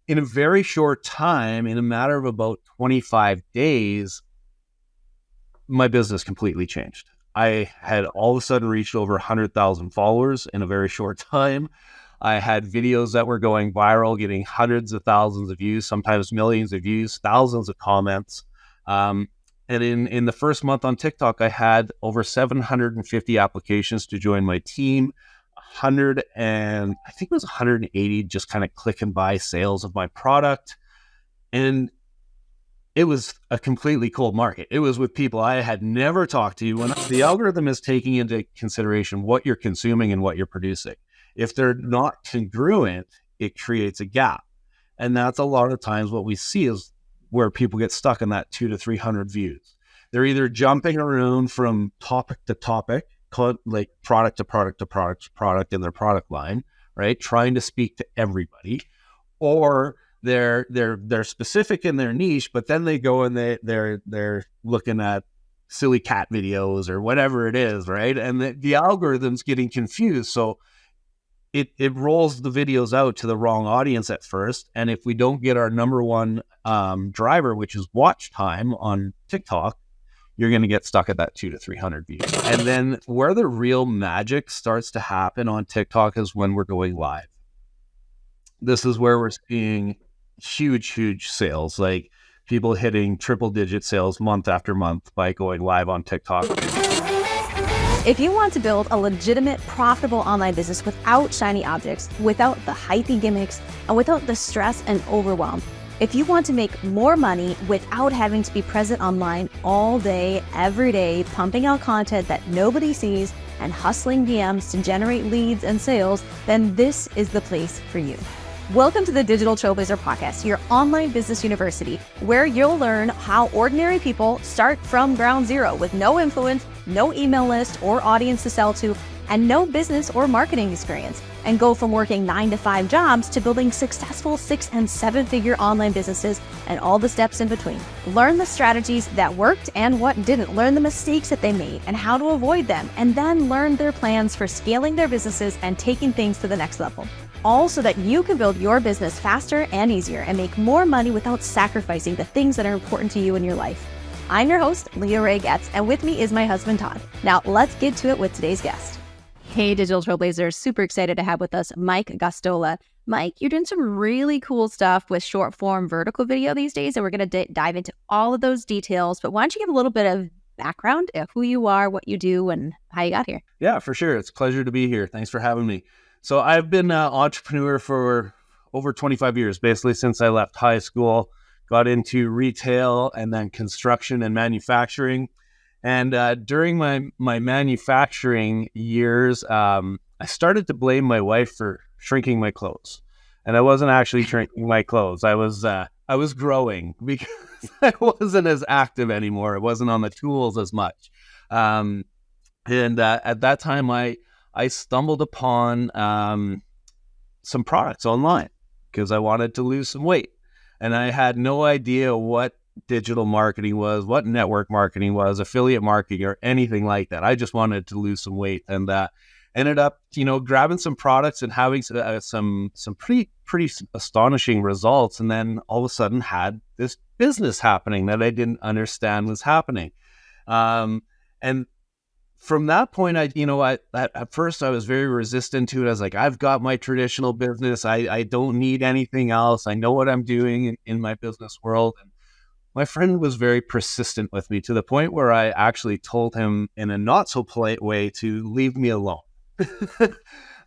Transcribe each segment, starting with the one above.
in a very short time, in a matter of about 25 days, my business completely changed. I had all of a sudden reached over 100,000 followers in a very short time. I had videos that were going viral, getting hundreds of thousands of views, sometimes millions of views, thousands of comments. And in the first month on TikTok, I had over 750 applications to join my team. 100 and I think it was 180 just kind of click and buy sales of my product. And it was a completely cold market. It was with people I had never talked to. When the algorithm is taking into consideration what you're consuming and what you're producing. If they're not congruent, it creates a gap. And that's a lot of times what we see is where people get stuck in that 200 to 300 views. They're either jumping around from topic to topic, like product to product to product in their product line, right? Trying to speak to everybody, or they're specific in their niche, but then they go and they're looking at silly cat videos or whatever it is, right? And the algorithm's getting confused. So it rolls the videos out to the wrong audience at first. And if we don't get our number one driver, which is watch time on TikTok, you're going to get stuck at that 200 to 300 views. And then where the real magic starts to happen on TikTok is when we're going live. This is where we're seeing huge sales, like people hitting triple digit sales month after month by going live on TikTok. If you want to build a legitimate, profitable online business without shiny objects, without the hypey gimmicks, and without the stress and overwhelm, if you want to make more money without having to be present online all day, every day, pumping out content that nobody sees and hustling DMs to generate leads and sales, then this is the place for you. Welcome to the Digital Trailblazer podcast, your online business university, where you'll learn how ordinary people start from ground zero with no influence, no email list or audience to sell to, and no business or marketing experience, and go from working 9-to-5 jobs to building successful 6- and 7-figure online businesses and all the steps in between. Learn the strategies that worked and what didn't. Learn the mistakes that they made and how to avoid them, and then learn their plans for scaling their businesses and taking things to the next level. All so that you can build your business faster and easier and make more money without sacrificing the things that are important to you in your life. I'm your host, Leah Ray Getz, and with me is my husband, Todd. Now, let's get to it with today's guest. Hey, Digital Trailblazers, super excited to have with us Mike Gostola. Mike, you're doing some really cool stuff with short form vertical video these days, and we're going to dive into all of those details. But why don't you give a little bit of background of who you are, what you do, and how you got here? Yeah, for sure. It's a pleasure to be here. Thanks for having me. So I've been an entrepreneur for over 25 years, basically since I left high school, got into retail and then construction and manufacturing. And during my manufacturing years, I started to blame my wife for shrinking my clothes. And I wasn't actually shrinking my clothes. I was growing because I wasn't as active anymore. I wasn't on the tools as much. And at that time, I stumbled upon some products online because I wanted to lose some weight. And I had no idea what digital marketing was, what network marketing was, affiliate marketing, or anything like that. I just wanted to lose some weight, and ended up, grabbing some products and having some pretty astonishing results. And then all of a sudden had this business happening that I didn't understand was happening. And from that point, at first I was very resistant to it. I was like, I've got my traditional business. I don't need anything else. I know what I'm doing in my business world. And my friend was very persistent with me to the point where I actually told him in a not so polite way to leave me alone.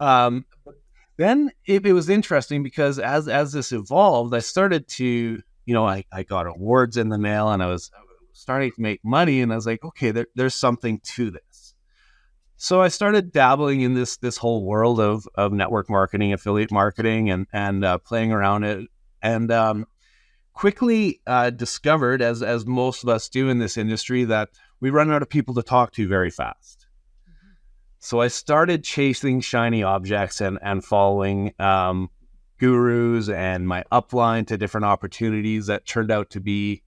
Then it was interesting because as this evolved, I started to, I got awards in the mail and I was starting to make money, and I was like, okay, there's something to this. So I started dabbling in this whole world of network marketing, affiliate marketing, and playing around it, and quickly discovered, as most of us do in this industry, that we run out of people to talk to very fast. Mm-hmm. So I started chasing shiny objects and following gurus and my upline to different opportunities that turned out to be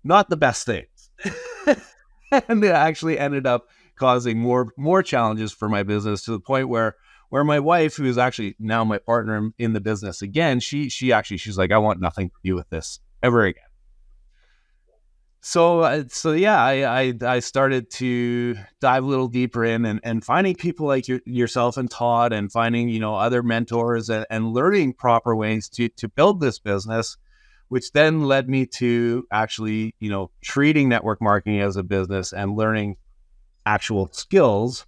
not the best things. And it actually ended up causing more challenges for my business, to the point where Where my wife, who is actually now my partner in the business again, she's like, I want nothing to do with this ever again. So yeah, I started to dive a little deeper in and finding people like yourself and Todd, and finding, other mentors, and learning proper ways to build this business, which then led me to actually, treating network marketing as a business and learning actual skills,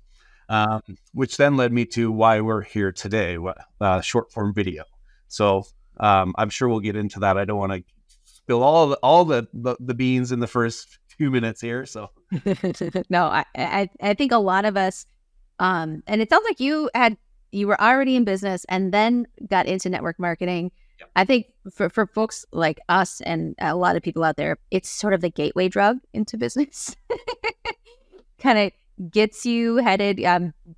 which then led me to why we're here today, short form video. So I'm sure we'll get into that. I don't want to spill all the beans in the first 2 minutes here. So no, I think a lot of us, and it sounds like you were already in business and then got into network marketing. Yep. I think for folks like us and a lot of people out there, it's sort of the gateway drug into business. Kind of gets you headed,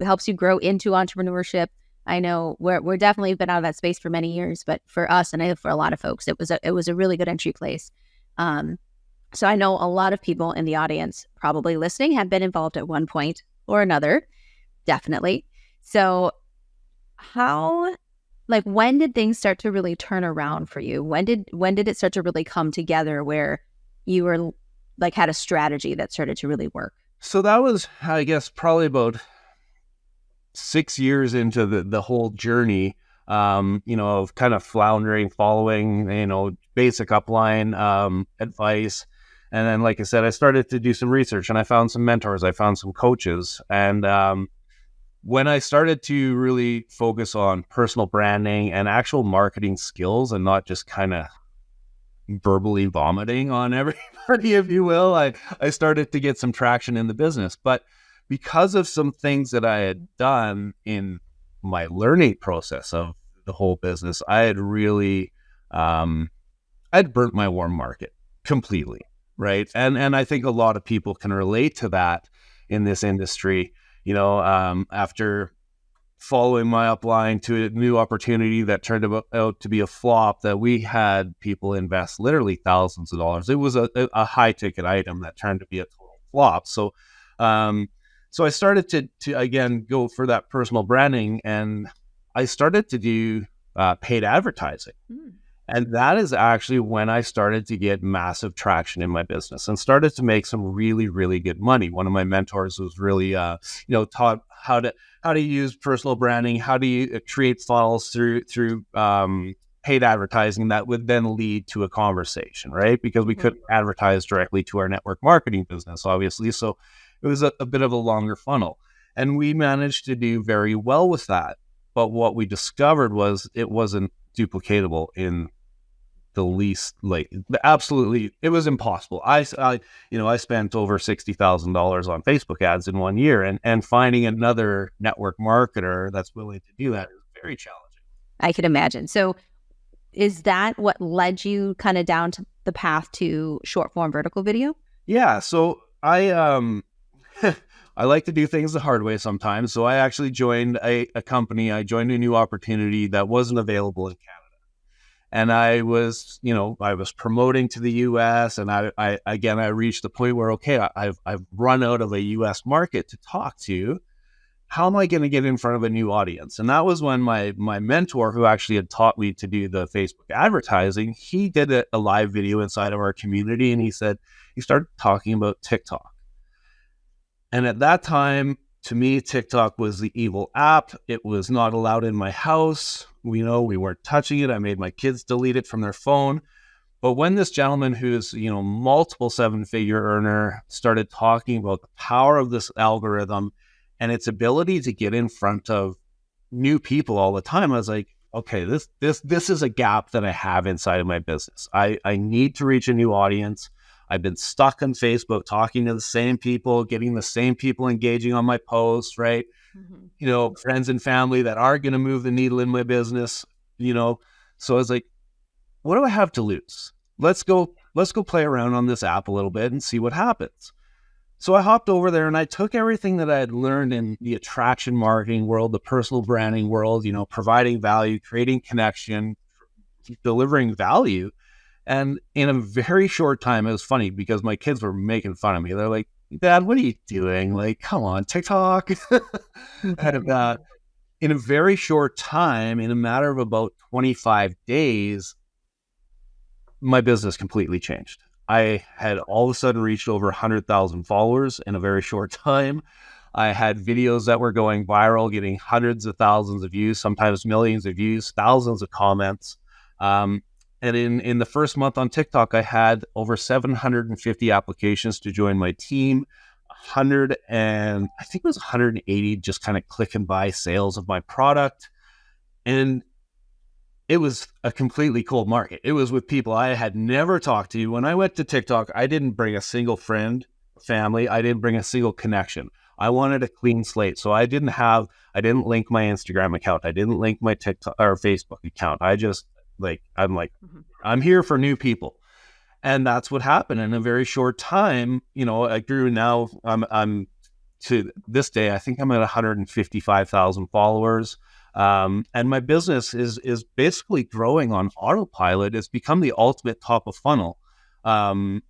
helps you grow into entrepreneurship. I know we're definitely been out of that space for many years, but for us, and I know for a lot of folks, it was a really good entry place. So I know a lot of people in the audience probably listening have been involved at one point or another, definitely. So when did things start to really turn around for you? When did it start to really come together where you were had a strategy that started to really work? So that was, I guess, probably about 6 years into the whole journey, of kind of floundering, following, basic upline advice. And then, like I said, I started to do some research, and I found some mentors, I found some coaches. And when I started to really focus on personal branding and actual marketing skills, and not just kind of verbally vomiting on everybody, if you will, I started to get some traction in the business. But because of some things that I had done in my learning process of the whole business, I had really, I'd burnt my warm market completely, right? And I think a lot of people can relate to that in this industry. After following my upline to a new opportunity that turned out to be a flop, that we had people invest literally thousands of dollars. It was a high ticket item that turned to be a total flop. So I started to again go for that personal branding, and I started to do paid advertising. And that is actually when I started to get massive traction in my business and started to make some really, really good money. One of my mentors was really, taught how to use personal branding, how do you create funnels through paid advertising that would then lead to a conversation, right? Because we couldn't advertise directly to our network marketing business, obviously. So it was a bit of a longer funnel, and we managed to do very well with that. But what we discovered was it wasn't duplicatable in the least, absolutely, it was impossible. I spent over $60,000 on Facebook ads in 1 year, and finding another network marketer that's willing to do that is very challenging. I could imagine. So is that what led you kind of down to the path to short form vertical video? Yeah. So I I like to do things the hard way sometimes. So I actually joined a company. I joined a new opportunity that wasn't available in Canada. And I was promoting to the US, and I reached the point where, okay, I've run out of a US market to talk to. How am I going to get in front of a new audience? And that was when my mentor, who actually had taught me to do the Facebook advertising, he did a live video inside of our community, and he started talking about TikTok. And at that time, to me, TikTok was the evil app. It was not allowed in my house. We weren't touching it. I made my kids delete it from their phone. But when this gentleman, who's, multiple 7-figure earner, started talking about the power of this algorithm and its ability to get in front of new people all the time, I was like, okay, this is a gap that I have inside of my business. I need to reach a new audience. I've been stuck on Facebook talking to the same people, getting the same people engaging on my posts, right? Mm-hmm. Friends and family that are going to move the needle in my business, So I was like, what do I have to lose? Let's go play around on this app a little bit and see what happens. So I hopped over there and I took everything that I had learned in the attraction marketing world, the personal branding world, providing value, creating connection, delivering value. And in a very short time, it was funny because my kids were making fun of me. They're like, Dad, what are you doing? Like, come on, TikTok. And in a very short time, in a matter of about 25 days, my business completely changed. I had all of a sudden reached over 100,000 followers in a very short time. I had videos that were going viral, getting hundreds of thousands of views, sometimes millions of views, thousands of comments. And in the first month on TikTok, I had over 750 applications to join my team. 100 and I think it was 180 just kind of click and buy sales of my product. And it was a completely cold market. It was with people I had never talked to. When I went to TikTok, I didn't bring a single friend, family. I didn't bring a single connection. I wanted a clean slate. So I didn't link my Instagram account. I didn't link my TikTok or Facebook account. I'm here for new people. And that's what happened in a very short time. I grew. Now I'm to this day, I think I'm at 155,000 followers. And my business is basically growing on autopilot. It's become the ultimate top of funnel a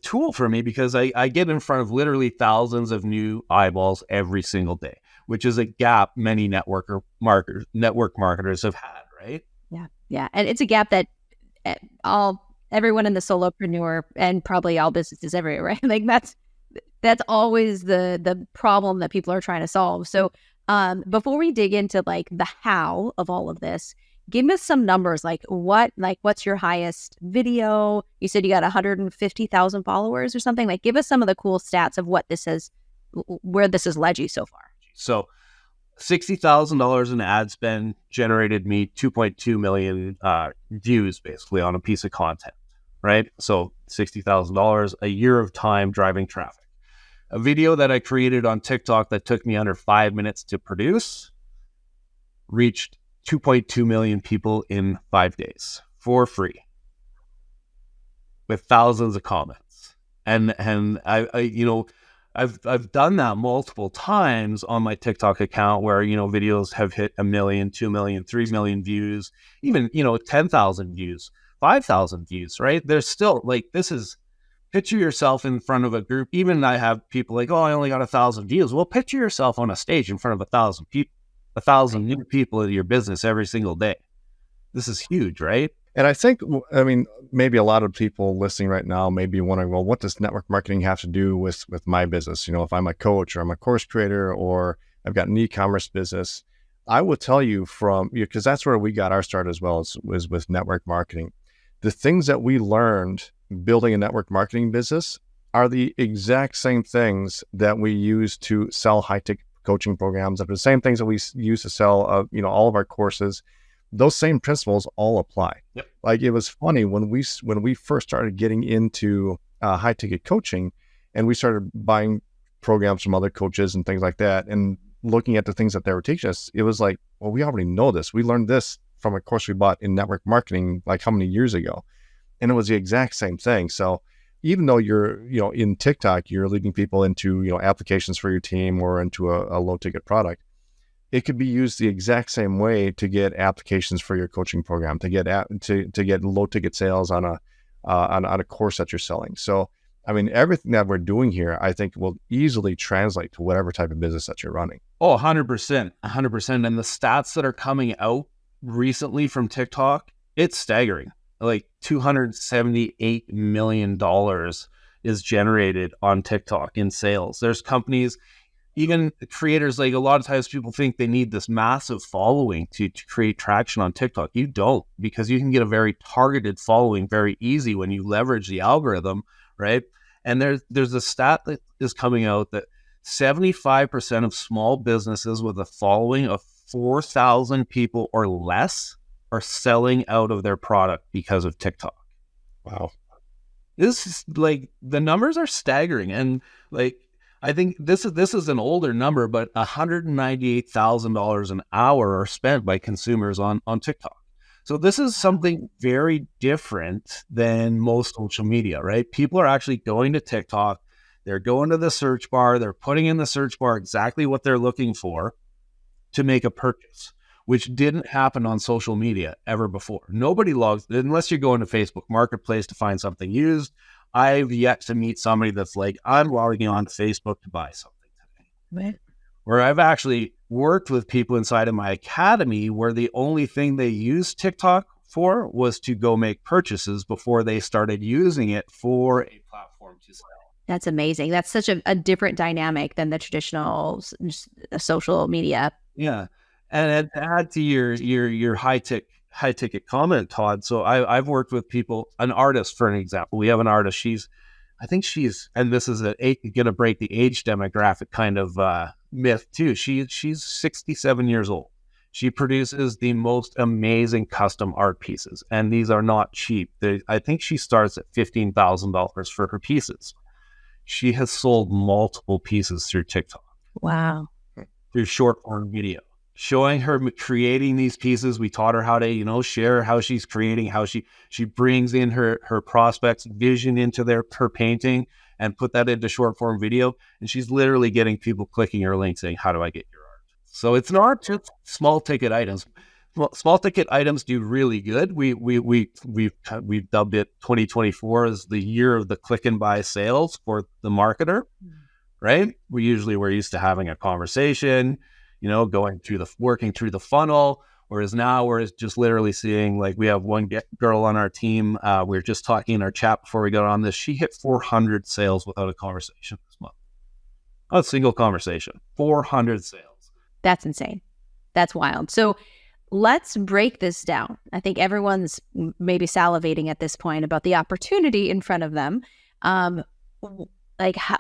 tool for me, because I get in front of literally thousands of new eyeballs every single day, which is a gap many network marketers have had, right? Yeah. And it's a gap that everyone in the solopreneur and probably all businesses everywhere, right? Like that's always the problem that people are trying to solve. So before we dig into like the how of all of this, give us some numbers. What's your highest video? You said you got 150,000 followers or something. Like, give us some of the cool stats of where this has led you so far. So $60,000 in ad spend generated me 2.2 million views basically on a piece of content, right? So $60,000, a year of time driving traffic. A video that I created on TikTok that took me under 5 minutes to produce reached 2.2 million people in 5 days for free with thousands of comments. And I've done that multiple times on my TikTok account where, videos have hit 1 million, 2 million, 3 million views, even, 10,000 views, 5,000 views, right? There's still picture yourself in front of a group. Even I have people like, oh, I only got 1,000 views. Well, picture yourself on a stage in front of 1,000 people, 1,000 new people in your business every single day. This is huge, right? And I think, maybe a lot of people listening right now may be wondering, well, what does network marketing have to do with my business? If I'm a coach or I'm a course creator or I've got an e-commerce business, I will tell you because that's where we got our start as well, was with network marketing. The things that we learned building a network marketing business are the exact same things that we use to sell high-tech coaching programs. Are the same things that we use to sell, all of our courses. Those same principles all apply. Yep. Like, it was funny when we first started getting into high-ticket coaching, and we started buying programs from other coaches and things like that, and looking at the things that they were teaching us, it was like, well, we already know this. We learned this from a course we bought in network marketing, like how many years ago? And it was the exact same thing. So even though you're, in TikTok, you're leading people into, applications for your team or into a low-ticket product, it could be used the exact same way to get applications for your coaching program, to get low-ticket sales on a course that you're selling. So, everything that we're doing here, I think, will easily translate to whatever type of business that you're running. Oh, 100%. And the stats that are coming out recently from TikTok, it's staggering. Like $278 million is generated on TikTok in sales. There's companies, even creators, like a lot of times people think they need this massive following to create traction on TikTok. You don't, because you can get a very targeted following very easy when you leverage the algorithm, right? And there's a stat that is coming out that 75% of small businesses with a following of 4,000 people or less are selling out of their product because of TikTok. Wow. This is like, the numbers are staggering. And like, I think this is an older number, but $198,000 an hour are spent by consumers on TikTok. So this is something very different than most social media, right? People are actually going to TikTok. They're going to the search bar. They're putting in the search bar exactly what they're looking for to make a purchase, which didn't happen on social media ever before. Nobody logs, unless you're going to Facebook Marketplace to find something used. I've yet to meet somebody that's like, I'm logging on to Facebook to buy something today. Right. where I've actually worked with people inside of my academy where the only thing they used TikTok for was to go make purchases before they started using it for a platform to sell. That's amazing. That's such a different dynamic than the traditional social media. Yeah. And to add to your high ticket comment, Todd. So I've worked with people, an artist, for an example. We have an artist. I think she's, and this is going to break the age demographic kind of myth too. She's 67 years old. She produces the most amazing custom art pieces, and these are not cheap. I think she starts at $15,000 for her pieces. She has sold multiple pieces through TikTok. Wow. Through short form video, showing her creating these pieces. We taught her how to, share how she's creating, how she brings in her prospects' vision into her painting and put that into short form video. And she's literally getting people clicking her link saying, how do I get your art? So it's not just small ticket items. Well, small ticket items do really good. We've dubbed it 2024 as the year of the click and buy sales for the marketer. Right? We're used to having a conversation, working through the funnel. Whereas now we're just literally seeing, like, we have one girl on our team. We were just talking in our chat before we got on this. She hit 400 sales without a conversation this month. A single conversation, 400 sales. That's insane. That's wild. So let's break this down. I think everyone's maybe salivating at this point about the opportunity in front of them.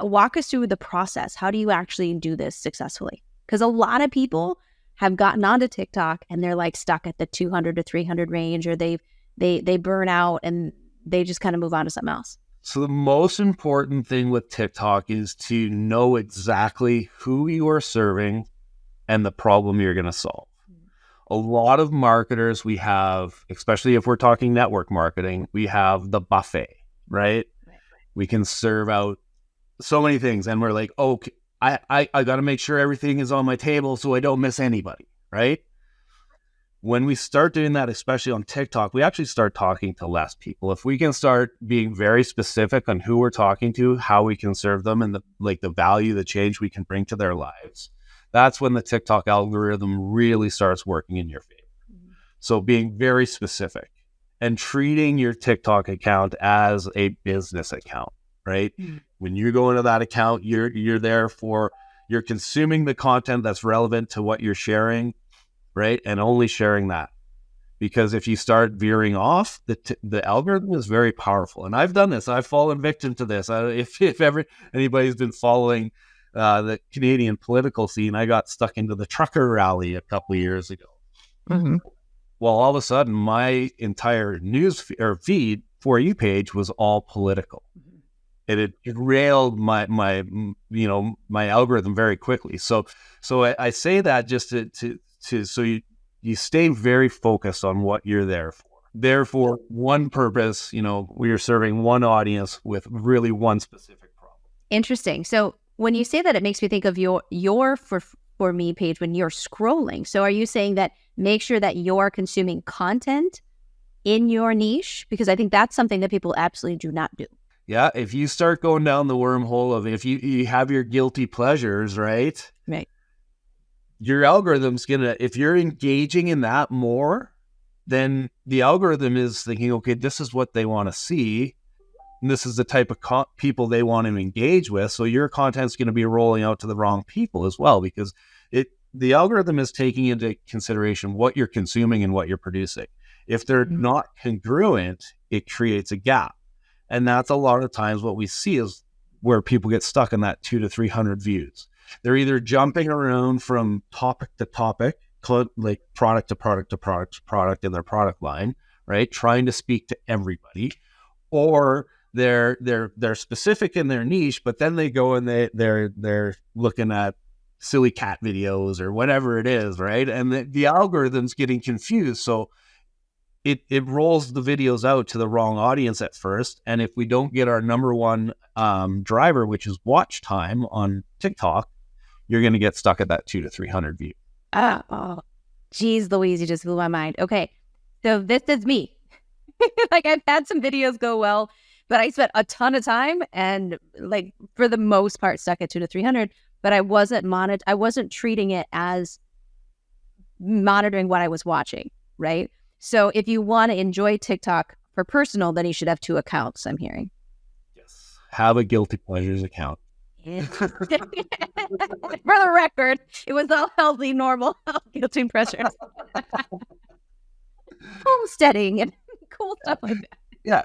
Walk us through the process. How do you actually do this successfully? Because a lot of people have gotten onto TikTok and they're like stuck at the 200 to 300 range, or they burn out and they just kind of move on to something else. So the most important thing with TikTok is to know exactly who you are serving and the problem you're going to solve. A lot of marketers we have, especially if we're talking network marketing, we have the buffet, right? We can serve out so many things, and we're like, okay, I got to make sure everything is on my table so I don't miss anybody, right? When we start doing that, especially on TikTok, we actually start talking to less people. If we can start being very specific on who we're talking to, how we can serve them, and the value, the change we can bring to their lives, that's when the TikTok algorithm really starts working in your favor. Mm-hmm. So being very specific and treating your TikTok account as a business account, right? Mm-hmm. When you go into that account, you're consuming the content that's relevant to what you're sharing, right? And only sharing that. Because if you start veering off, the algorithm is very powerful. And I've done this. I've fallen victim to this. If ever anybody's been following the Canadian political scene, I got stuck into the trucker rally a couple of years ago. Mm-hmm. Well, all of a sudden, my entire news feed For You page was all political. It derailed my algorithm very quickly. So I say that just to so you stay very focused on what you're there for. Therefore, one purpose, we are serving one audience with really one specific problem. Interesting. So when you say that, it makes me think of your for me page when you're scrolling. So are you saying that make sure that you're consuming content in your niche? Because I think that's something that people absolutely do not do. Yeah, if you start going down the wormhole of if you have your guilty pleasures, right? Right. Your algorithm's if you're engaging in that more, then the algorithm is thinking, okay, this is what they want to see. And this is the type of people they want to engage with. So your content's going to be rolling out to the wrong people as well, because the algorithm is taking into consideration what you're consuming and what you're producing. If they're not congruent, it creates a gap. And that's a lot of times what we see is where people get stuck in that 200 to 300 views. They're either jumping around from topic to topic, like product to product to product to product in their product line, right? Trying to speak to everybody, or they're specific in their niche, but then they go and they're looking at silly cat videos or whatever it is, right? And the algorithm's getting confused. So it rolls the videos out to the wrong audience at first. And if we don't get our number one driver, which is watch time on TikTok, you're going to get stuck at that 200 to 300 view. Oh, geez, Louise, you just blew my mind. Okay, so this is me. Like, I've had some videos go well, but I spent a ton of time and, like, for the most part, stuck at 200 to 300. but I wasn't treating it as monitoring what I was watching, right? So if you want to enjoy TikTok for personal, then you should have 2 accounts, I'm hearing. Yes. Have a guilty pleasures account. For the record, it was all healthy, normal, guilty pleasures. Homesteading and cool stuff like that. Yeah,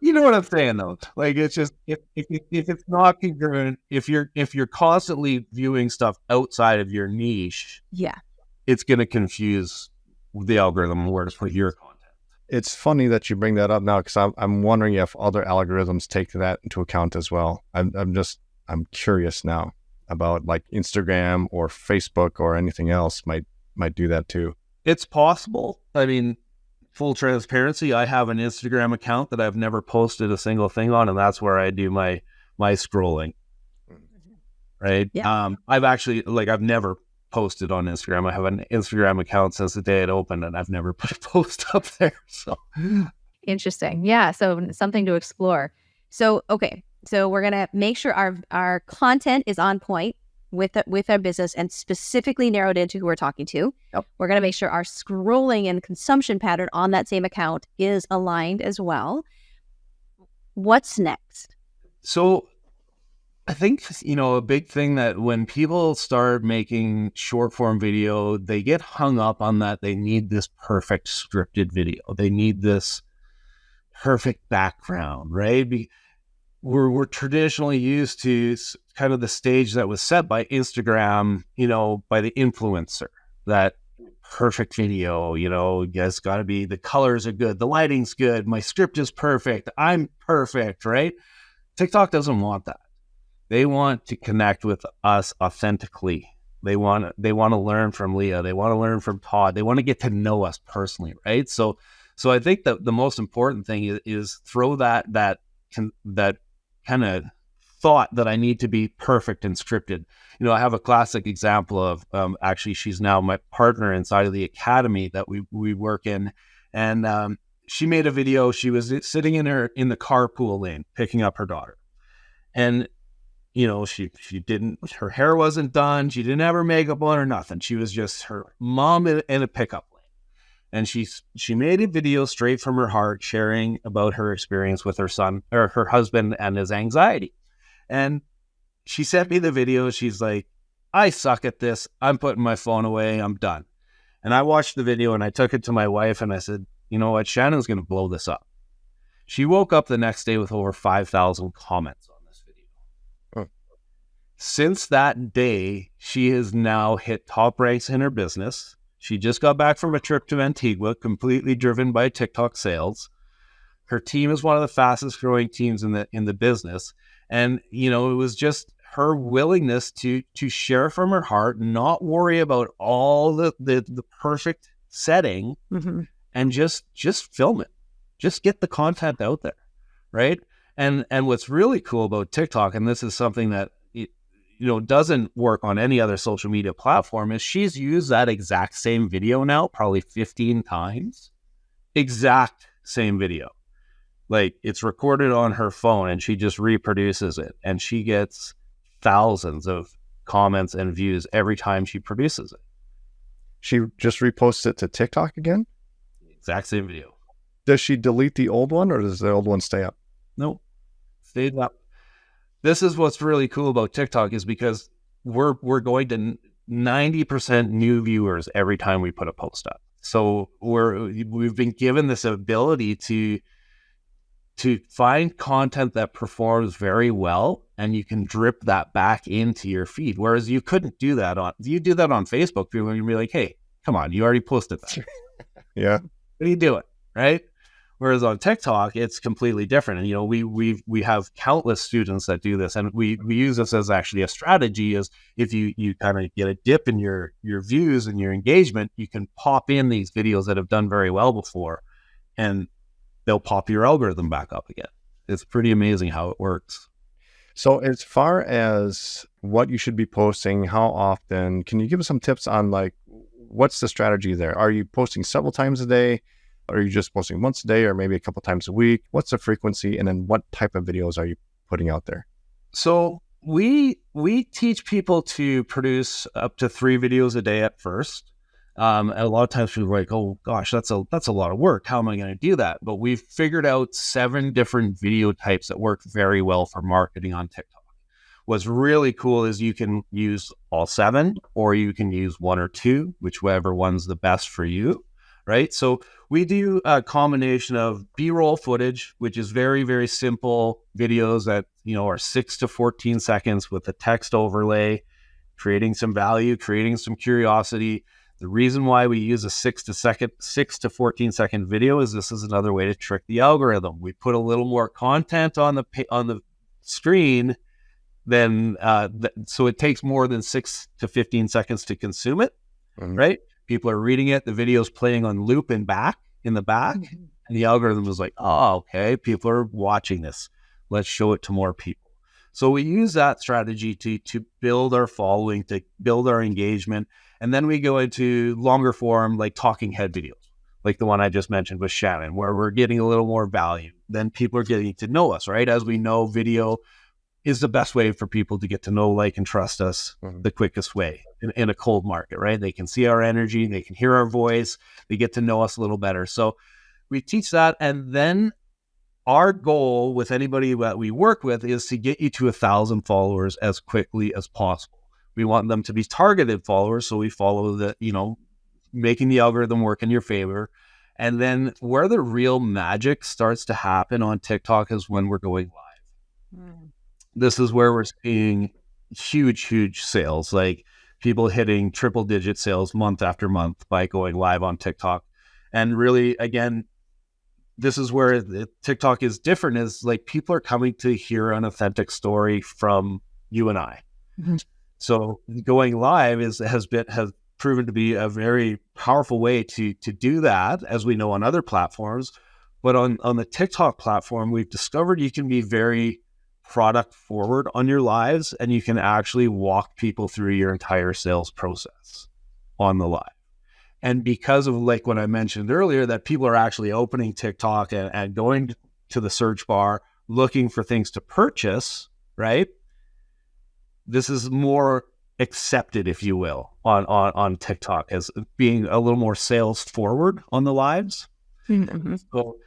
you know what I'm saying though. Like it's just if it's not congruent, if you're constantly viewing stuff outside of your niche, Yeah. it's going to confuse the algorithm where to put your content. It's funny that you bring that up now, because I'm wondering if other algorithms take that into account as well. I'm curious now about like Instagram or Facebook or anything else might do that too. It's possible. I mean, full transparency, I have an Instagram account that I've never posted a single thing on, and that's where I do my scrolling. Right? Yeah. I've never posted on Instagram. I have an Instagram account since the day it opened, and I've never put a post up there. So Interesting. Yeah. So something to explore. So, okay. So we're going to make sure our content is on point with our business and specifically narrowed into who we're talking to. Yep. We're going to make sure our scrolling and consumption pattern on that same account is aligned as well. What's next? So I think, a big thing that when people start making short form video, they get hung up on that. They need this perfect scripted video. They need this perfect background, right? We're traditionally used to kind of the stage that was set by Instagram, by the influencer, that perfect video, it's got to be, the colors are good, the lighting's good, my script is perfect, I'm perfect, right? TikTok doesn't want that. They want to connect with us authentically. They want to learn from Leah. They want to learn from Todd. They want to get to know us personally, right? So I think that the most important thing is throw that kind of thought that I need to be perfect and scripted. I have a classic example of actually, she's now my partner inside of the academy that we work in, and she made a video. She was sitting in the carpool lane picking up her daughter, and she didn't, her hair wasn't done. She didn't have her makeup on or nothing. She was just her mom in a pickup lane. And she made a video straight from her heart, sharing about her experience with her son or her husband and his anxiety. And she sent me the video. She's like, I suck at this. I'm putting my phone away. I'm done. And I watched the video and I took it to my wife and I said, you know what? Shannon's going to blow this up. She woke up the next day with over 5,000 comments on this video. Since that day, she has now hit top ranks in her business. She just got back from a trip to Antigua, completely driven by TikTok sales. Her team is one of the fastest growing teams in the business. And, it was just her willingness to share from her heart, not worry about all the perfect setting, and just film it. Just get the content out there, right? And what's really cool about TikTok, and this is something that doesn't work on any other social media platform, is she's used that exact same video now probably 15 times. Exact same video. Like, it's recorded on her phone and she just reproduces it, and she gets thousands of comments and views every time she produces it. She just reposts it to TikTok again? Exact same video. Does she delete the old one, or does the old one stay up? No, stayed up. This is what's really cool about TikTok, is because we're going to 90% new viewers every time we put a post up. So we've been given this ability to find content that performs very well, and you can drip that back into your feed. Whereas you couldn't do that if you do that on Facebook, people would be like, hey, come on, you already posted that. Yeah. What are you doing? Right? Whereas on TikTok, it's completely different. And, we have countless students that do this, and we use this as actually a strategy. Is if you kind of get a dip in your views and your engagement, you can pop in these videos that have done very well before, and they'll pop your algorithm back up again. It's pretty amazing how it works. So as far as what you should be posting, how often, can you give us some tips on what's the strategy there? Are you posting several times a day? Are you just posting once a day, or maybe a couple times a week? What's the frequency? And then what type of videos are you putting out there? So we teach people to produce up to 3 videos a day at first. And a lot of times people are like, oh gosh, that's a lot of work. How am I going to do that? But we've figured out 7 different video types that work very well for marketing on TikTok. What's really cool is you can use all 7, or you can use 1 or 2, whichever one's the best for you, right? So we do a combination of B-roll footage, which is very, very simple videos that, are 6 to 14 seconds with a text overlay, creating some value, creating some curiosity. The reason why we use a 6 to 14 second video is this is another way to trick the algorithm. We put a little more content on the screen than so it takes more than 6 to 15 seconds to consume it, right? People are reading it. The video's playing on loop in the back, and the algorithm is like, oh, okay, people are watching this. Let's show it to more people. So we use that strategy to build our following, to build our engagement. And then we go into longer form, like talking head videos, like the one I just mentioned with Shannon, where we're getting a little more value. Then people are getting to know us, right? As we know, video is the best way for people to get to know, like, and trust us the quickest way in a cold market, right? They can see our energy, they can hear our voice, they get to know us a little better. So we teach that. And then our goal with anybody that we work with is to get you to 1,000 followers as quickly as possible. We want them to be targeted followers. So we follow making the algorithm work in your favor. And then where the real magic starts to happen on TikTok is when we're going live. This is where we're seeing huge sales, like people hitting triple-digit sales month after month by going live on TikTok. And really, again, this is where TikTok is different, is like people are coming to hear an authentic story from you and I. So going live has proven to be a very powerful way to do that, as we know on other platforms. But on the TikTok platform, we've discovered you can be very product forward on your lives, and you can actually walk people through your entire sales process on the live. And because of, like what I mentioned earlier, that people are actually opening TikTok and going to the search bar looking for things to purchase, right? This is more accepted, if you will, on TikTok as being a little more sales forward on the lives. So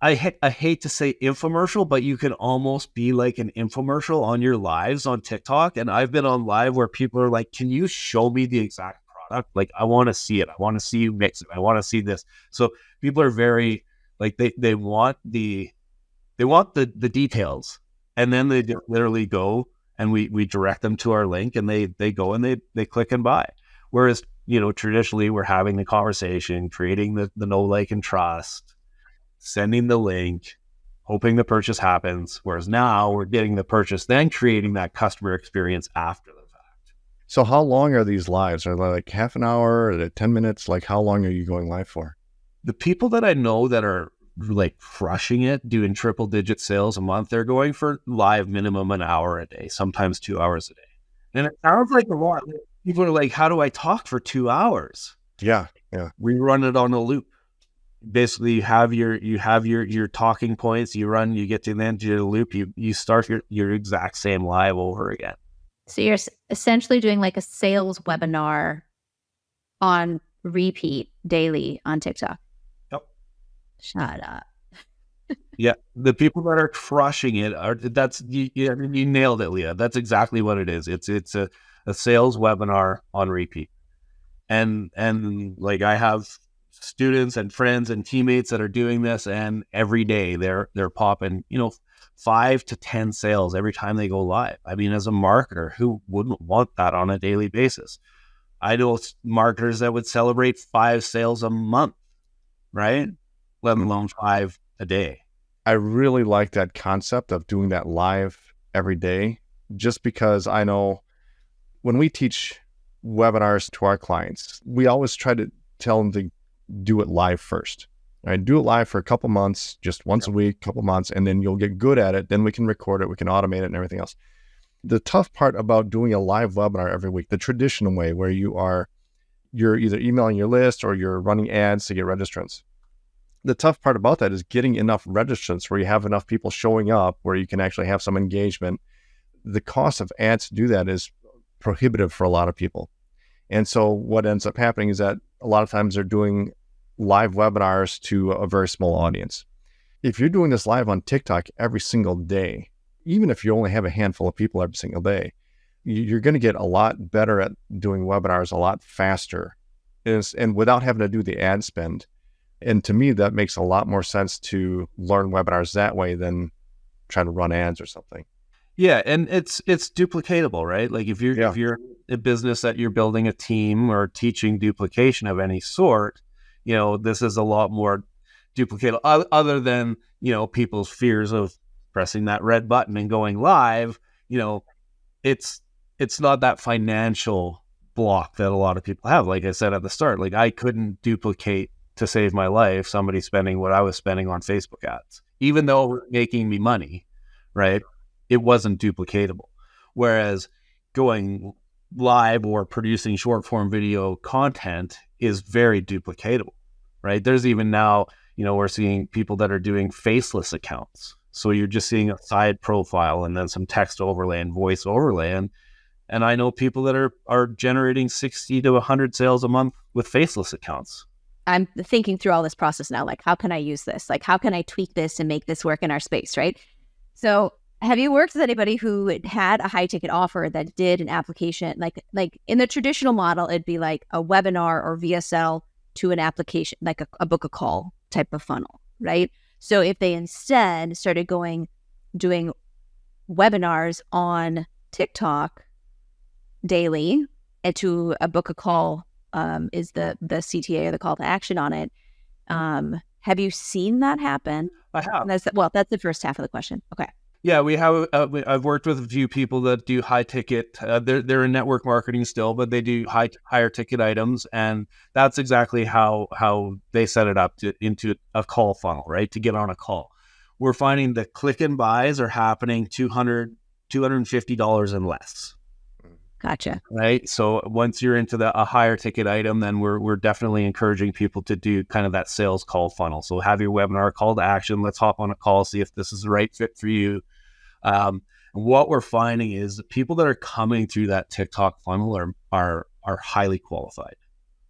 I hate to say infomercial, but you can almost be like an infomercial on your lives on TikTok. And I've been on live where people are like, can you show me the exact product? Like, I want to see it. I want to see you mix it. I want to see this. So people are very like, they want the details, and then they just literally go and we direct them to our link, and they go and they click and buy. Whereas, traditionally we're having the conversation, creating the know, like, and trust, sending the link, hoping the purchase happens. Whereas now we're getting the purchase, then creating that customer experience after the fact. So how long are these lives? Are they like half an hour? Are they 10 minutes? Like, how long are you going live for? The people that I know that are like crushing it, doing triple-digit sales a month, they're going for live minimum an hour a day, sometimes 2 hours a day. And it sounds like a lot. People are like, how do I talk for 2 hours? Yeah. We run it on a loop. Basically, you have your talking points. You get to the end of the loop. You start your exact same live over again. So you're essentially doing like a sales webinar on repeat daily on TikTok. Yep. Shut up. Yeah, the people that are crushing it you nailed it, Leah. That's exactly what it is. It's a sales webinar on repeat, and like I have students and friends and teammates that are doing this, and every day they're popping 5 to 10 sales every time they go live. I mean, as a marketer, who wouldn't want that on a daily basis? I know marketers that would celebrate 5 sales a month, right? Let alone 5 a day. I really like that concept of doing that live every day, just because I know when we teach webinars to our clients, we always try to tell them to do it live first. Right? Do it live for a couple months, just once a week, couple months, and then you'll get good at it. Then we can record it, we can automate it and everything else. The tough part about doing a live webinar every week, the traditional way where you're either emailing your list or you're running ads to get registrants. The tough part about that is getting enough registrants where you have enough people showing up, where you can actually have some engagement. the cost of ads to do that is prohibitive for a lot of people. And so what ends up happening is that a lot of times they're doing live webinars to a very small audience. If you're doing this live on TikTok every single day, even if you only have a handful of people every single day, you're going to get a lot better at doing webinars a lot faster and without having to do the ad spend. And to me, that makes a lot more sense to learn webinars that way than trying to run ads or something. Yeah, and it's duplicatable, right? Like if you're a business that you're building a team or teaching duplication of any sort, this is a lot more duplicatable. Other than people's fears of pressing that red button and going live, it's not that financial block that a lot of people have. Like I said at the start, like I couldn't duplicate to save my life somebody spending what I was spending on Facebook ads, even though it was making me money, right? It wasn't duplicatable. Whereas going live or producing short form video content is very duplicatable, right? There's even now, we're seeing people that are doing faceless accounts. So you're just seeing a side profile and then some text overlay and voice overlay. And I know people that are generating 60 to 100 sales a month with faceless accounts. I'm thinking through all this process now, like, how can I use this? Like, how can I tweak this and make this work in our space, right? So have you worked with anybody who had a high ticket offer that did an application, like in the traditional model, it'd be like a webinar or VSL to an application, like a book a call type of funnel, right? So if they instead started doing webinars on TikTok daily and to a book a call is the CTA or the call to action on it. Have you seen that happen? I have. That's the first half of the question. Okay. Yeah, we have. I've worked with a few people that do high ticket. They're in network marketing still, but they do higher ticket items, and that's exactly how they set it up into a call funnel, right? To get on a call, we're finding the click and buys are happening $250 and less. Gotcha. Right. So once you're into a higher ticket item, then we're definitely encouraging people to do kind of that sales call funnel. So have your webinar call to action. Let's hop on a call, see if this is the right fit for you. What we're finding is the people that are coming through that TikTok funnel are highly qualified.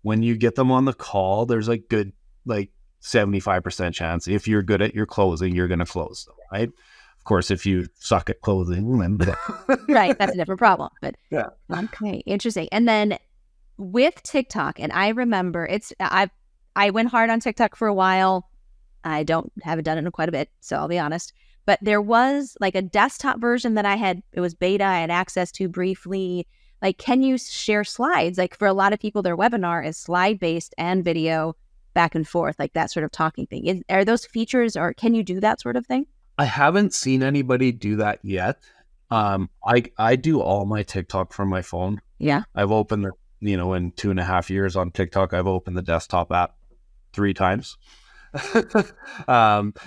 When you get them on the call, there's a good 75% chance if you're good at your closing, you're going to close them, right? Of course, if you suck at closing, then right, that's a different problem. But yeah, okay, interesting. And then with TikTok, and I remember I went hard on TikTok for a while. I haven't done it in quite a bit, so I'll be honest. But there was like a desktop version that it was beta, I had access to briefly. Like, can you share slides? Like for a lot of people, their webinar is slide based and video back and forth, like that sort of talking thing. Are those features, or can you do that sort of thing? I haven't seen anybody do that yet. I do all my TikTok from my phone. Yeah. I've opened in 2.5 years on TikTok, I've opened the desktop app 3 times.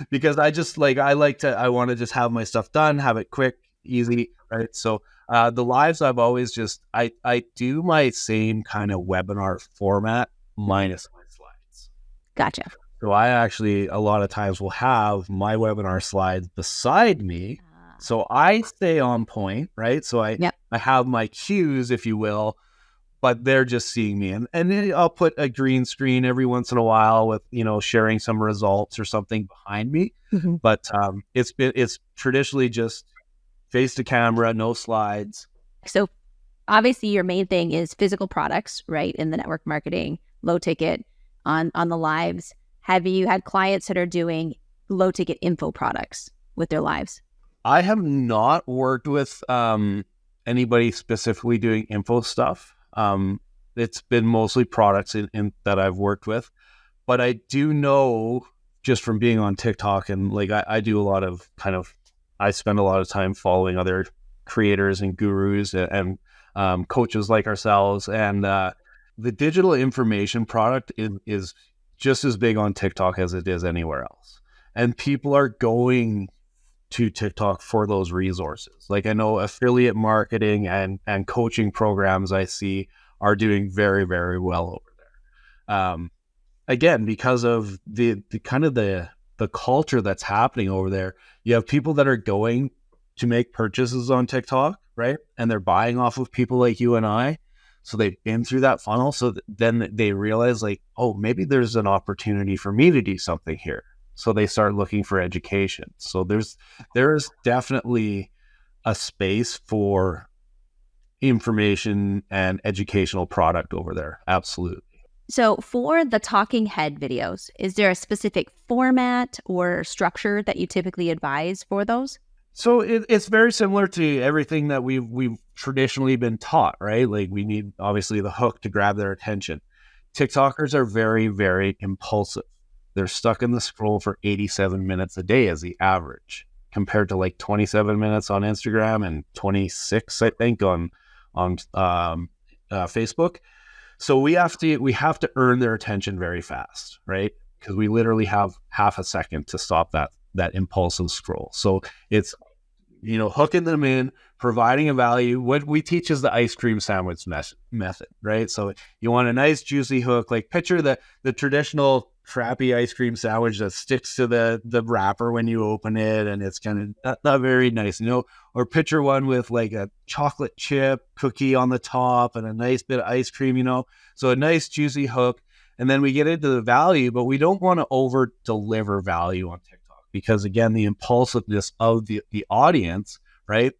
Because I want to just have my stuff done, have it quick, easy, right? So the lives I've always I do my same kind of webinar format minus my slides. Gotcha. So I actually, a lot of times will have my webinar slides beside me. So I stay on point, right? So I have my cues, if you will, but they're just seeing me. And then I'll put a green screen every once in a while with, sharing some results or something behind me. Mm-hmm. But it's traditionally just face to camera, no slides. So obviously your main thing is physical products, right? In the network marketing, low ticket on the lives. Have you had clients that are doing low ticket info products with their lives? I have not worked with anybody specifically doing info stuff. It's been mostly products in that I've worked with, but I do know just from being on TikTok and I do a lot of I spend a lot of time following other creators and gurus and coaches like ourselves, and the digital information product is just as big on TikTok as it is anywhere else. And people are going to TikTok for those resources. Like I know affiliate marketing and coaching programs I see are doing very, very well over there. Again, because of the kind of the culture that's happening over there, you have people that are going to make purchases on TikTok, right? And they're buying off of people like you and I. So they've been through that funnel. So then they realize like, oh, maybe there's an opportunity for me to do something here. So they start looking for education. So there's definitely a space for information and educational product over there. Absolutely. So for the talking head videos, is there a specific format or structure that you typically advise for those? So it's very similar to everything that we've traditionally been taught, right? Like we need obviously the hook to grab their attention. TikTokers are very, very impulsive. They're stuck in the scroll for 87 minutes a day as the average, compared to like 27 minutes on Instagram and 26, I think, on Facebook. So we have to earn their attention very fast, right? Because we literally have half a second to stop that impulsive scroll. So it's, hooking them in, providing a value. What we teach is the ice cream sandwich method, right? So you want a nice juicy hook, like picture the traditional crappy ice cream sandwich that sticks to the wrapper when you open it, and it's kind of not very nice, or picture one with like a chocolate chip cookie on the top and a nice bit of ice cream, so a nice juicy hook. And then we get into the value, but we don't want to over deliver value on TikTok because, again, the impulsiveness of the audience, right?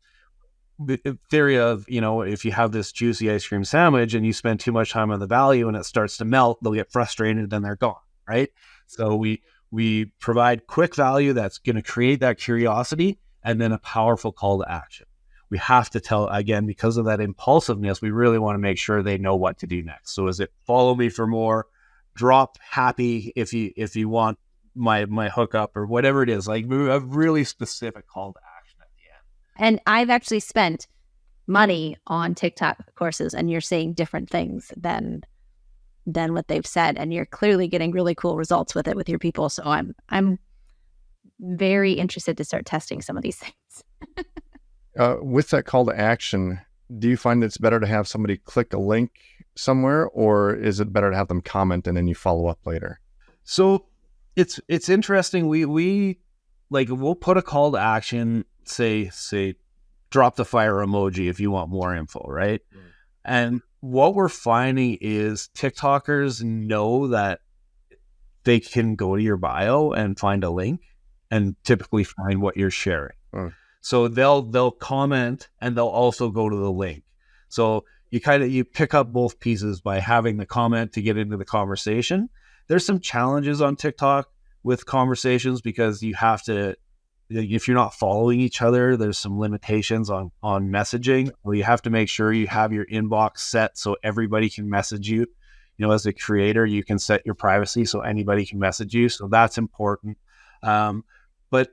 The theory of, if you have this juicy ice cream sandwich and you spend too much time on the value and it starts to melt, they'll get frustrated and they're gone, right? So we provide quick value that's going to create that curiosity and then a powerful call to action. We have to tell, again, because of that impulsiveness, we really want to make sure they know what to do next. So is it follow me for more, drop happy if you want my hookup, or whatever it is, like a really specific call to action at the end. And I've actually spent money on TikTok courses, and you're seeing different things than what they've said, and you're clearly getting really cool results with it with your people. So I'm very interested to start testing some of these things. With that call to action, do you find it's better to have somebody click a link somewhere, or is it better to have them comment and then you follow up later? So it's interesting. We'll put a call to action, say drop the fire emoji if you want more info, right? Mm. And what we're finding is TikTokers know that they can go to your bio and find a link and typically find what you're sharing. Mm. So they'll comment and they'll also go to the link. So you pick up both pieces by having the comment to get into the conversation. There's some challenges on TikTok with conversations because you have to, if you're not following each other, there's some limitations on messaging. Well, you have to make sure you have your inbox set so everybody can message you. As a creator, you can set your privacy so anybody can message you. So that's important. But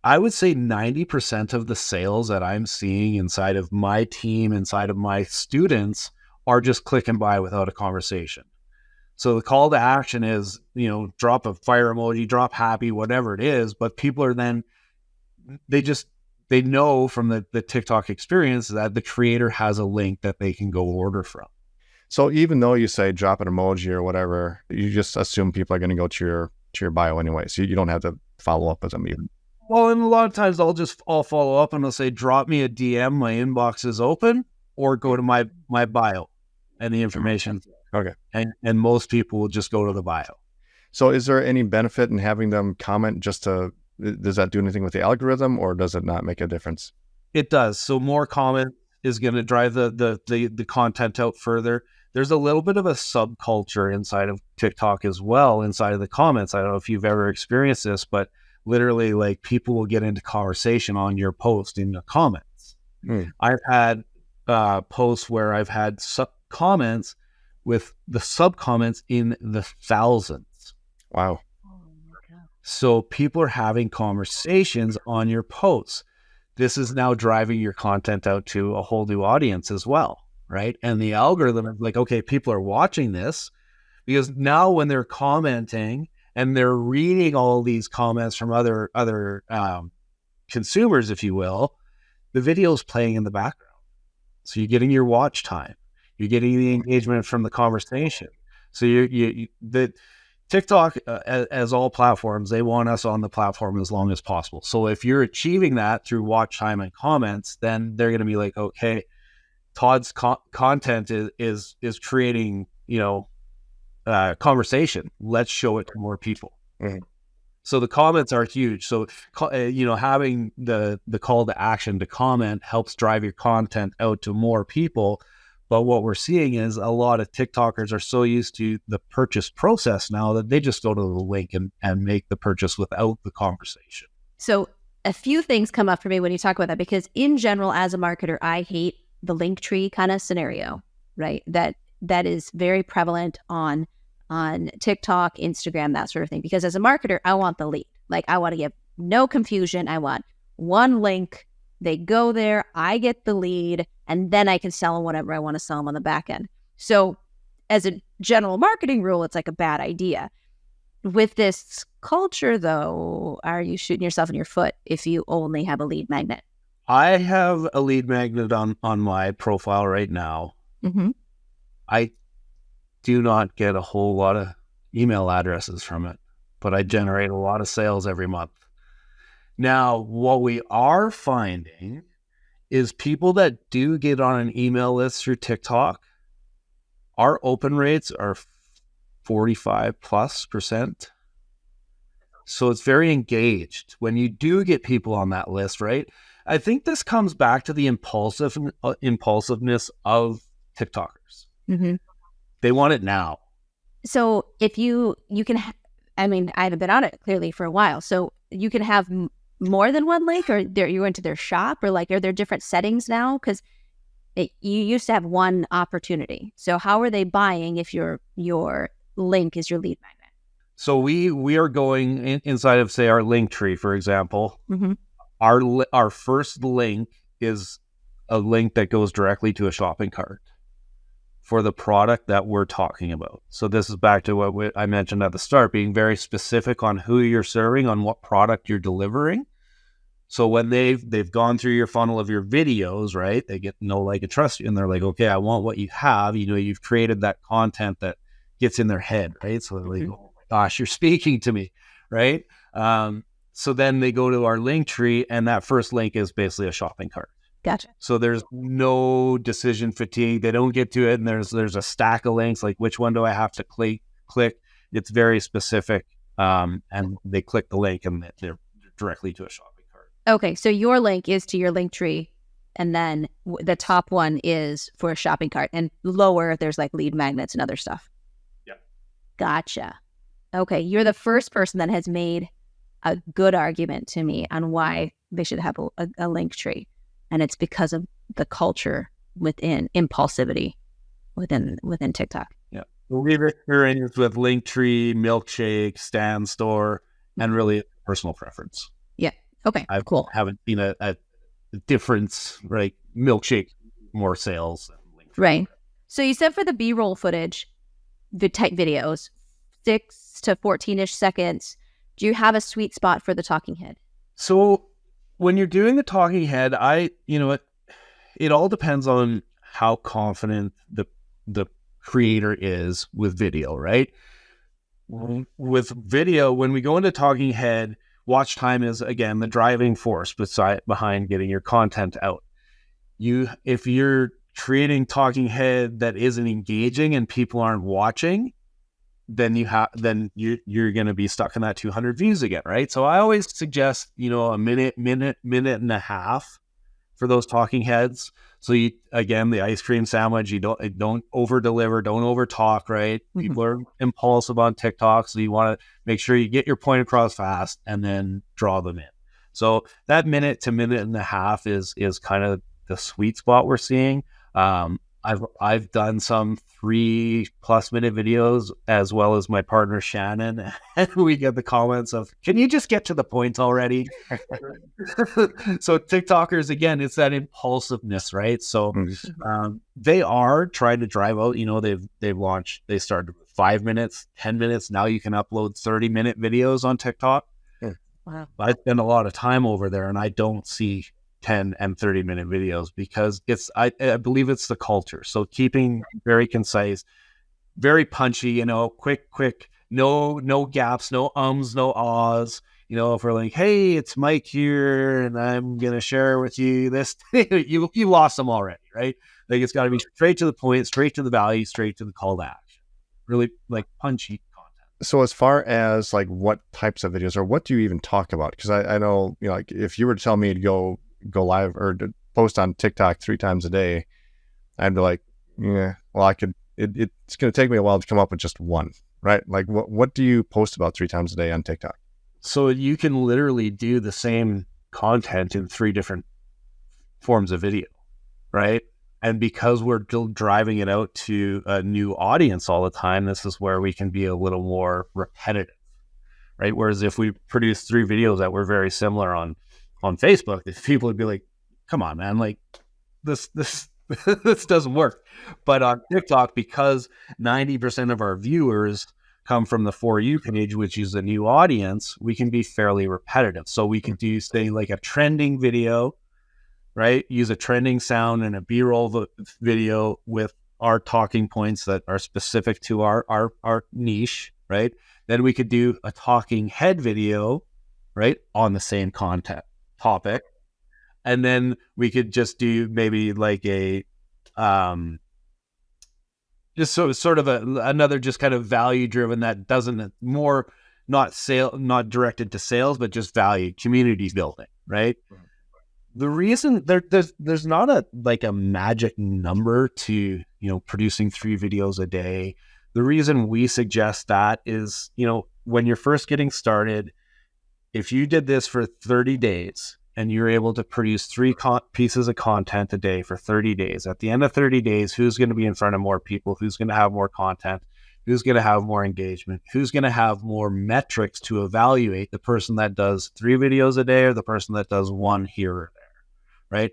I would say 90% of the sales that I'm seeing inside of my team, inside of my students, are just click and buy without a conversation. So the call to action is, drop a fire emoji, drop happy, whatever it is. But people are then, they know from the TikTok experience that the creator has a link that they can go order from. So even though you say drop an emoji or whatever, you just assume people are going to go to your bio anyway. So you don't have to follow up with them even. Well, and a lot of times I'll follow up and I'll say, drop me a DM, my inbox is open, or go to my bio and the information. Okay. And most people will just go to the bio. So is there any benefit in having them comment does that do anything with the algorithm, or does it not make a difference? It does. So more comment is going to drive the content out further. There's a little bit of a subculture inside of TikTok as well, inside of the comments. I don't know if you've ever experienced this, but literally like people will get into conversation on your post in the comments. I've had posts where I've had comments with the sub comments in the thousands. Wow. Oh my God. So people are having conversations on your posts. This is now driving your content out to a whole new audience as well, right? And the algorithm is like, okay, people are watching this because now when they're commenting and they're reading all these comments from other consumers, if you will, the video is playing in the background. So you're getting your watch time. You're getting the engagement from the conversation. So TikTok, as all platforms, they want us on the platform as long as possible. So if you're achieving that through watch time and comments, then they're going to be like, okay, Todd's content is creating, conversation. Let's show it to more people. Mhm. So the comments are huge. So, having the call to action to comment helps drive your content out to more people. But what we're seeing is a lot of TikTokers are so used to the purchase process now that they just go to the link and make the purchase without the conversation. So a few things come up for me when you talk about that, because in general, as a marketer, I hate the link tree kind of scenario, right? That is very prevalent on TikTok, Instagram, that sort of thing. Because as a marketer, I want the lead. Like, I want to get no confusion. I want one link. They go there, I get the lead, and then I can sell them whatever I want to sell them on the back end. So as a general marketing rule, it's like a bad idea. With this culture, though, are you shooting yourself in your foot if you only have a lead magnet? I have a lead magnet on my profile right now. Mm-hmm. I do not get a whole lot of email addresses from it, but I generate a lot of sales every month. Now, what we are finding is people that do get on an email list through TikTok, our open rates are 45+%. So it's very engaged when you do get people on that list, right? I think this comes back to the impulsiveness of TikTokers. Mm-hmm. They want it now. So if you can, I haven't been on it clearly for a while. So you can have more than one link, or you went to their shop, or like, are there different settings now? Because you used to have one opportunity. So how are they buying if your link is your lead magnet? So we are going inside of, say, our link tree, for example. Mm-hmm. Our first link is a link that goes directly to a shopping cart for the product that we're talking about. So this is back to what I mentioned at the start, being very specific on who you're serving, on what product you're delivering. So when they've gone through your funnel of your videos, right, they get know, like, and trust you, and they're like, okay, I want what you have. You've created that content that gets in their head, right? So they're like, oh my gosh, you're speaking to me, right? So then they go to our link tree, and that first link is basically a shopping cart. Gotcha. So there's no decision fatigue. They don't get to it, and there's a stack of links. Like, which one do I have to click? It's very specific, and they click the link, and they're directly to a shopping cart. Okay, so your link is to your link tree, and then the top one is for a shopping cart, and lower there's like lead magnets and other stuff. Yeah. Gotcha. Okay, you're the first person that has made a good argument to me on why they should have a link tree. And it's because of the culture within impulsivity within TikTok. Yeah. We've experienced with Linktree, Milkshake, Stan Store, and really personal preference. Yeah. Okay. Cool. Haven't seen a difference, right? Milkshake, more sales. Than Linktree. Right. So you said for the B-roll footage, the type videos, 6 to 14-ish seconds, do you have a sweet spot for the talking head? So when you're doing the talking head, it all depends on how confident the creator is with video, right? With video, when we go into talking head, watch time is, again, the driving force behind getting your content out. If you're creating talking head that isn't engaging and people aren't watching, then you're going to be stuck in that 200 views again, right? So I always suggest, a minute and a half for those talking heads. So again, the ice cream sandwich, you don't over deliver, don't over talk, right? Mm-hmm. People are impulsive on TikTok, so you want to make sure you get your point across fast and then draw them in. So that minute to minute and a half is kind of the sweet spot we're seeing. I've done some 3+ minute videos, as well as my partner Shannon, and we get the comments of, "Can you just get to the point already?" So TikTokers, again, it's that impulsiveness, right? So they are trying to drive out. They started with 5 minutes, 10 minutes. Now you can upload 30-minute videos on TikTok. Wow. I spend a lot of time over there, and I don't see 10 and 30-minute videos because I believe it's the culture. So keeping very concise, very punchy, quick no gaps, no ums, no ahs. You know, if we're like, hey, it's Mike here, and I'm gonna share with you this, you lost them already, right? Like it's got to be straight to the point, straight to the value, straight to the call to action. Really like punchy content. So as far as like what types of videos or what do you even talk about? Because I know, you know, like if you were to tell me to go live or to post on TikTok 3 times a day, I'd be like, yeah, well, I could. It's going to take me a while to come up with just one, right? Like what do you post about 3 times a day on TikTok? So you can literally do the same content in 3 different forms of video, right? And because we're driving it out to a new audience all the time, this is where we can be a little more repetitive, right? Whereas if we produce 3 videos that were very similar on Facebook, people would be like, come on, man, like this this doesn't work. But on TikTok, because 90% of our viewers come from the For You page, which is a new audience, we can be fairly repetitive. So we can do, say, like a trending video, right? Use a trending sound and a B-roll video with our talking points that are specific to our niche, right? Then we could do a talking head video, right, on the same content topic. And then we could just do maybe like a just sort of another just kind of value driven that doesn't more not directed to sales, but just value, community building, right? The reason there's not a magic number to, you know, producing 3 videos a day. The reason we suggest that is, you know, when you're first getting started, if you did this for 30 days and you're able to produce 3 pieces of content a day for 30 days, at the end of 30 days, who's going to be in front of more people? Who's going to have more content? Who's going to have more engagement? Who's going to have more metrics to evaluate the person that does 3 videos a day or the person that does 1 here or there, right?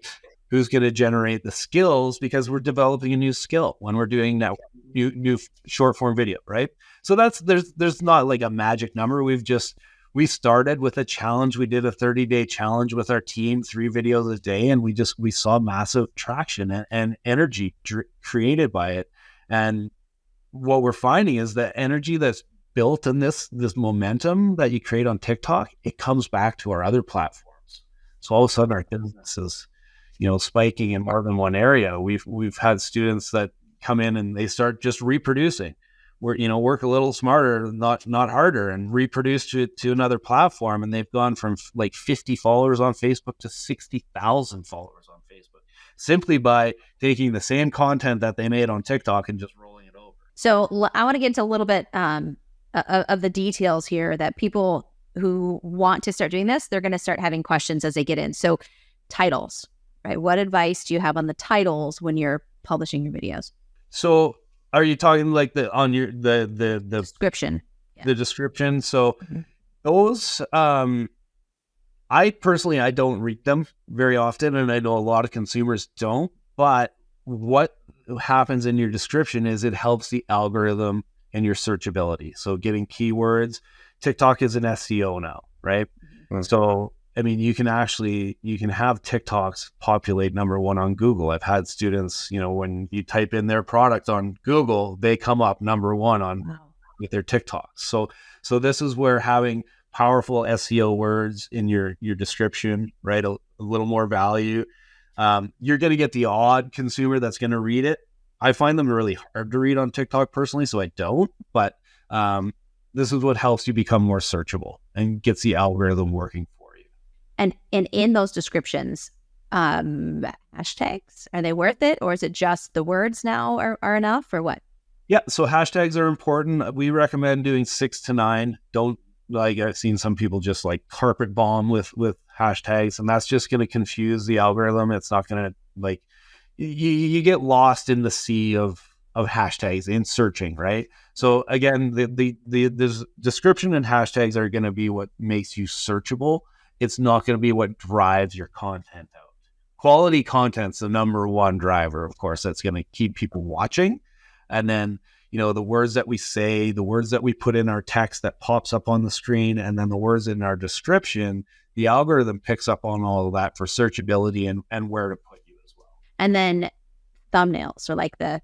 Who's going to generate the skills, because we're developing a new skill when we're doing that new short form video, right? So there's not like a magic number. We started with a challenge. We did a 30-day challenge with our team, 3 videos a day, and we saw massive traction and energy created by it. And what we're finding is that energy that's built in this momentum that you create on TikTok, it comes back to our other platforms. So all of a sudden our business is, you know, spiking in more than one area. We've had students that come in and they start just reproducing. Work a little smarter, not harder, and reproduce to another platform. And they've gone from like 50 followers on Facebook to 60,000 followers on Facebook, simply by taking the same content that they made on TikTok and just rolling it over. So I want to get into a little bit of the details here that people who want to start doing this, they're going to start having questions as they get in. So titles, right? What advice do you have on the titles when you're publishing your videos? So are you talking like the description? Yeah. The description. So those, I personally don't read them very often, and I know a lot of consumers don't. But what happens in your description is it helps the algorithm and your searchability. So getting keywords. TikTok is an SEO now, right? Mm-hmm. So I mean, you can have TikToks populate number 1 on Google. I've had students, you know, when you type in their product on Google, they come up number 1 with their TikToks. So this is where having powerful SEO words in your description, right? A little more value. You're going to get the odd consumer that's going to read it. I find them really hard to read on TikTok personally, so I don't. But this is what helps you become more searchable and gets the algorithm working for you. And in those descriptions, hashtags, are they worth it? Or is it just the words now are enough, or what? Yeah, so hashtags are important. We recommend doing 6 to 9. Don't, like, I've seen some people just like carpet bomb with hashtags, and that's just going to confuse the algorithm. It's not going to, like, you get lost in the sea of hashtags in searching, right? So again, the description and hashtags are going to be what makes you searchable. It's not going to be what drives your content out. Quality content's the number 1 driver, of course, that's going to keep people watching. And then, you know, the words that we say, the words that we put in our text that pops up on the screen, and then the words in our description, the algorithm picks up on all of that for searchability and where to put you as well. And then thumbnails, or like the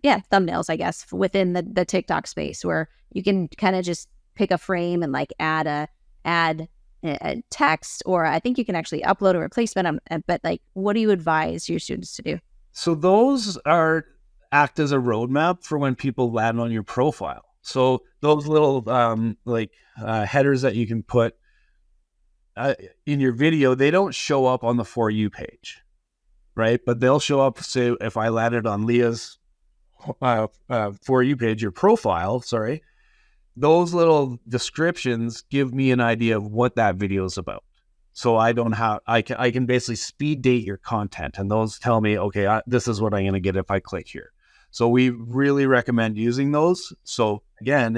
thumbnails, I guess, within the TikTok space, where you can kind of just pick a frame and like add a text, or I think you can actually upload a replacement. But like, what do you advise your students to do? So those act as a roadmap for when people land on your profile. So those little headers that you can put in your video, they don't show up on the For You page, right? But they'll show up, say, if I landed on Leah's For You page, your profile, sorry, those little descriptions give me an idea of what that video is about. So I can basically speed date your content, and those tell me, okay, this is what I'm going to get if I click here. So we really recommend using those. So again,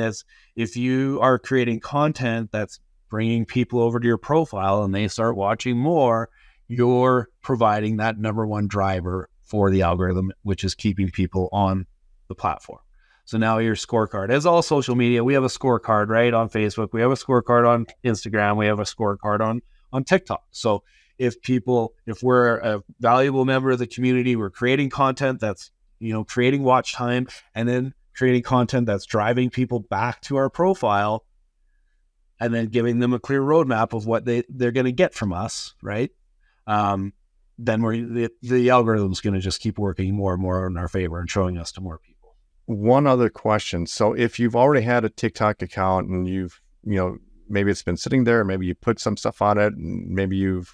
if you are creating content that's bringing people over to your profile and they start watching more, you're providing that number one driver for the algorithm, which is keeping people on the platform. So now your scorecard, as all social media, we have a scorecard, right? On Facebook, we have a scorecard on Instagram, we have a scorecard on TikTok. So if we're a valuable member of the community, we're creating content that's, creating watch time, and then creating content that's driving people back to our profile, and then giving them a clear roadmap of what they're going to get from us, right? Then the algorithm's going to just keep working more and more in our favor and showing us to more people. One other question. So if you've already had a TikTok account and maybe it's been sitting there, maybe you put some stuff on it, and maybe you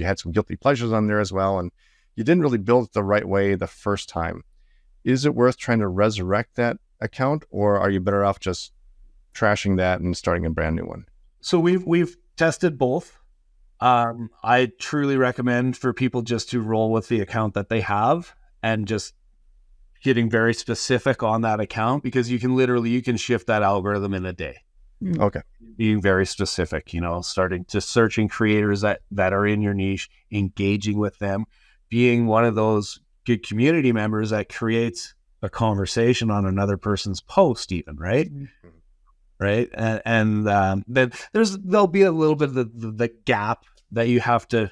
had some guilty pleasures on there as well, and you didn't really build it the right way the first time. Is it worth trying to resurrect that account, or are you better off just trashing that and starting a brand new one? So we've tested both. I truly recommend for people just to roll with the account that they have and just getting very specific on that account, because you can shift that algorithm in a day. Okay. Being very specific, starting to searching creators that are in your niche, engaging with them, being one of those good community members that creates a conversation on another person's post even, right? Mm-hmm. Right. And then there'll be a little bit of the gap that you have to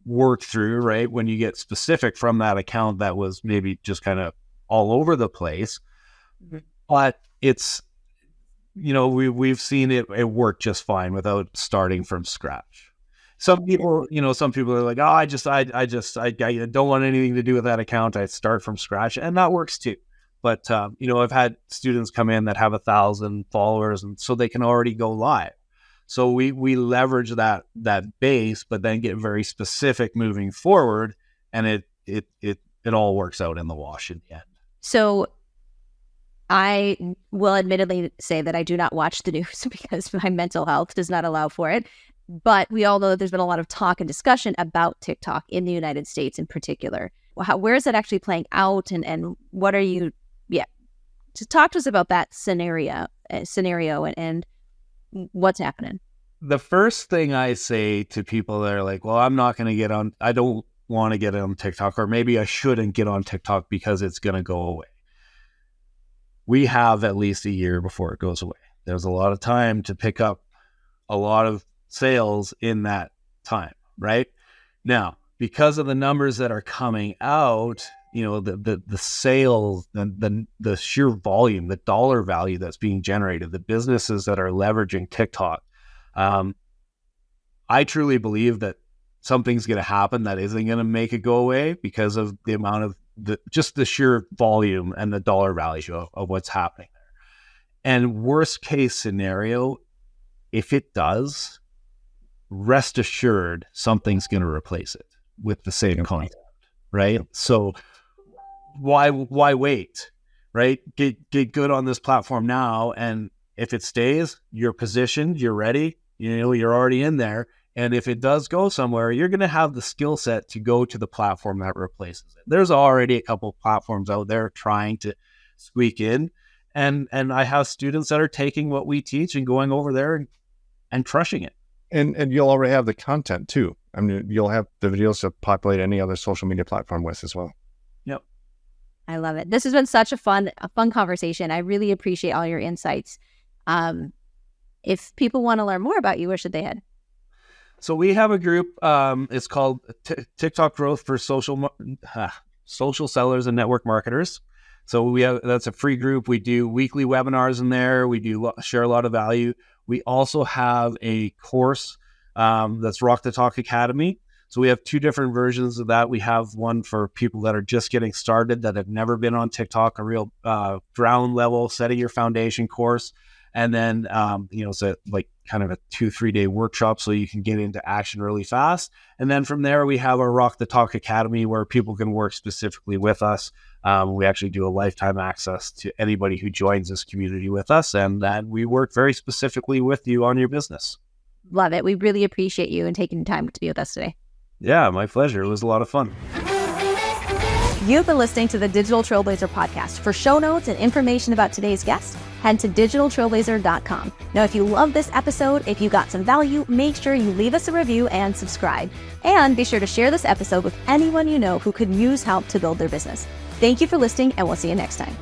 work through, right? When you get specific from that account that was maybe just kind of all over the place. Mm-hmm. But it's, we've seen it work just fine without starting from scratch. Some people are like, oh, I don't want anything to do with that account. I start from scratch, and that works too. But, I've had students come in that have 1,000 followers, and so they can already go live. So we leverage that base, but then get very specific moving forward, and it all works out in the wash in the end. So I will admittedly say that I do not watch the news because my mental health does not allow for it. But we all know that there's been a lot of talk and discussion about TikTok in the United States in particular. Where is it actually playing out, and what are you, to talk to us about that scenario and what's happening. The first thing I say to people that are like, well, I don't want to get on TikTok, or maybe I shouldn't get on TikTok because it's going to go away. We have at least a year before it goes away. There's a lot of time to pick up a lot of sales in that time, right? Now, because of the numbers that are coming out, the sales, the sheer volume, the dollar value that's being generated, the businesses that are leveraging TikTok, I truly believe that something's going to happen that isn't going to make it go away because of the amount of just the sheer volume and the dollar value of what's happening there. And worst case scenario, if it does, rest assured something's going to replace it with the same content, right? So why wait, right? Get good on this platform now, and if it stays, you're positioned, you're ready, you're already in there. And if it does go somewhere, you're going to have the skill set to go to the platform that replaces it. There's already a couple of platforms out there trying to squeak in, and I have students that are taking what we teach and going over there and crushing it. And you'll already have the content too. I mean, you'll have the videos to populate any other social media platform with as well. Yep. I love it. This has been such a fun conversation. I really appreciate all your insights. If people want to learn more about you, where should they head? So we have a group. It's called TikTok Growth for Social Sellers and Network Marketers. So that's a free group. We do weekly webinars in there. We do share a lot of value. We also have a course that's Rock the Talk Academy. So we have two different versions of that. We have one for people that are just getting started, that have never been on TikTok, a real ground level, setting your foundation course. And then, it's like kind of a 2-3 day workshop so you can get into action really fast. And then from there, we have our Rock the Talk Academy where people can work specifically with us. We actually do a lifetime access to anybody who joins this community with us. And then we work very specifically with you on your business. Love it. We really appreciate you and taking time to be with us today. Yeah, my pleasure. It was a lot of fun. You've been listening to the Digital Trailblazer podcast. For show notes and information about today's guest, head to digitaltrailblazer.com. Now, if you love this episode, if you got some value, make sure you leave us a review and subscribe. And be sure to share this episode with anyone you know who could use help to build their business. Thank you for listening, and we'll see you next time.